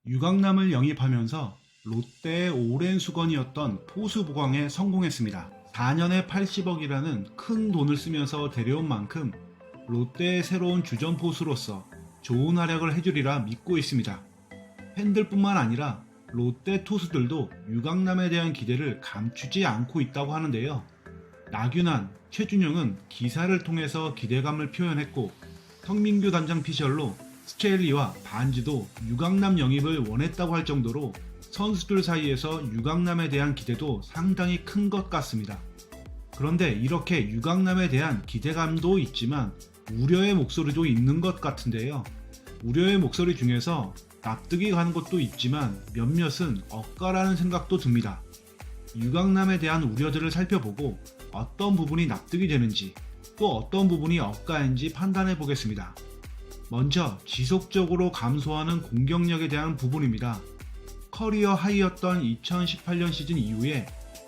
유강남을 영입하면서 롯데의 오랜 수건이었던 포수 보강에 성공했습니다. 4년에 80억이라는 큰 돈을 쓰면서 데려온 만큼 롯데의 새로운 주전 포수로서 좋은 활약을 해주리라 믿고 있습니다. 팬들뿐만 아니라 롯데 투수들도 유강남에 대한 기대를 감추지 않고 있다고 하는데요. 나균환, 최준용은 기사를 통해서 기대감을 표현했고, 성민규 단장 피셜로 스체일리와 반지도 유강남 영입을 원했다고 할 정도로 선수들 사이에서 유강남에 대한 기대도 상당히 큰 것 같습니다. 그런데 이렇게 유강남에 대한 기대감도 있지만 우려의 목소리도 있는 것 같은데요. 우려의 목소리 중에서 납득이 가는 것도 있지만 몇몇은 억까라는 생각도 듭니다. 유강남에 대한 우려들을 살펴보고 어떤 부분이 납득이 되는지 또 어떤 부분이 억까인지 판단해 보겠습니다. 먼저 지속적으로 감소하는 공격력에 대한 부분입니다. 커리어 하이였던 2018년 시즌 이후에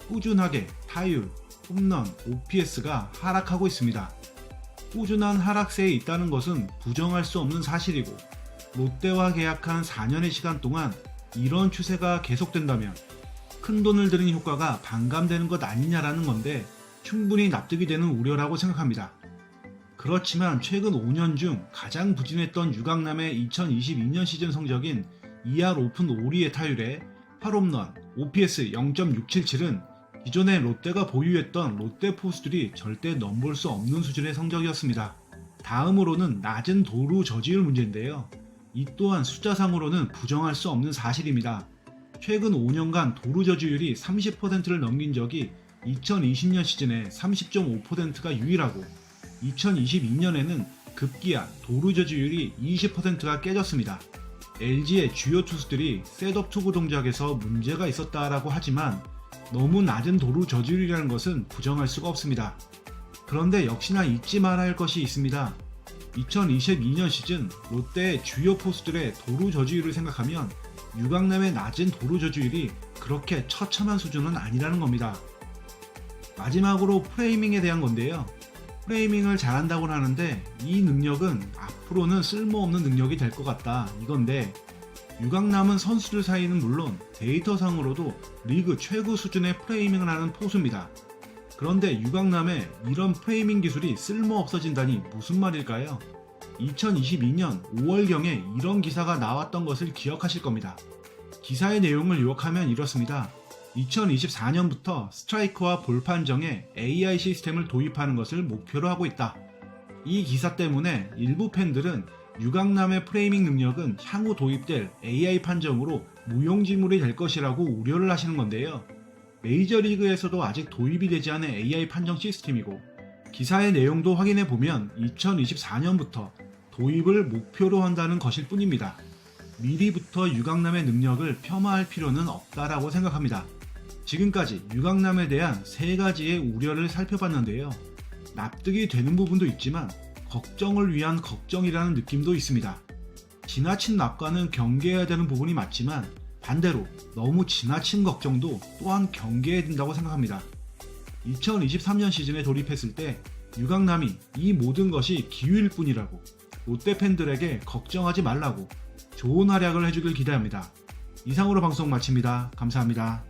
꾸준하게 타율, 홈런, OPS가 하락하고 있습니다. 꾸준한 하락세에 있다는 것은 부정할 수 없는 사실이고, 롯데와 계약한 4년의 시간 동안 이런 추세가 계속된다면 큰 돈을 들인 효과가 반감되는 것 아니냐라는 건데 충분히 납득이 되는 우려라고 생각합니다. 그렇지만 최근 5년 중 가장 부진했던 유강남의 2022년 시즌 성적인 2할 오픈 5리의 타율에 8홈런, OPS 0.677은 기존의 롯데가 보유했던 롯데 포수들이 절대 넘볼 수 없는 수준의 성적이었습니다. 다음으로는 낮은 도루 저지율 문제인데요. 이 또한 숫자상으로는 부정할 수 없는 사실입니다. 최근 5년간 도루 저지율이 30%를 넘긴 적이 2020년 시즌에 30.5%가 유일하고 2022년에는 급기야 도루 저지율이 20%가 깨졌습니다. LG의 주요 투수들이 셋업 투구 동작에서 문제가 있었다라고 하지만 너무 낮은 도루 저지율이라는 것은 부정할 수가 없습니다. 그런데 역시나 잊지 말아야 할 것이 있습니다. 2022년 시즌 롯데의 주요 포수들의 도루 저지율을 생각하면 유강남의 낮은 도루 저지율이 그렇게 처참한 수준은 아니라는 겁니다. 마지막으로 프레이밍에 대한 건데요. 프레이밍을 잘한다고는 하는데 이 능력은 앞으로는 쓸모없는 능력이 될 것 같다 이건데, 유강남은 선수들 사이는 물론 데이터상으로도 리그 최고 수준의 프레이밍을 하는 포수입니다. 그런데 유강남의 이런 프레이밍 기술이 쓸모 없어진다니 무슨 말일까요? 2022년 5월경에 이런 기사가 나왔던 것을 기억하실 겁니다. 기사의 내용을 요약하면 이렇습니다. 2024년부터 스트라이크와 볼 판정에 AI 시스템을 도입하는 것을 목표로 하고 있다. 이 기사 때문에 일부 팬들은 유강남의 프레이밍 능력은 향후 도입될 AI 판정으로 무용지물이 될 것이라고 우려를 하시는 건데요. 메이저리그에서도 아직 도입이 되지 않은 AI 판정 시스템이고, 기사의 내용도 확인해 보면 2024년부터 도입을 목표로 한다는 것일 뿐입니다. 미리부터 유강남의 능력을 폄하할 필요는 없다라고 생각합니다. 지금까지 유강남에 대한 3가지의 우려를 살펴봤는데요. 납득이 되는 부분도 있지만 걱정을 위한 걱정이라는 느낌도 있습니다. 지나친 낙관은 경계해야 되는 부분이 맞지만 반대로 너무 지나친 걱정도 또한 경계해야 된다고 생각합니다. 2023년 시즌에 돌입했을 때 유강남이 이 모든 것이 기회일 뿐이라고, 롯데 팬들에게 걱정하지 말라고 좋은 활약을 해주길 기대합니다. 이상으로 방송 마칩니다. 감사합니다.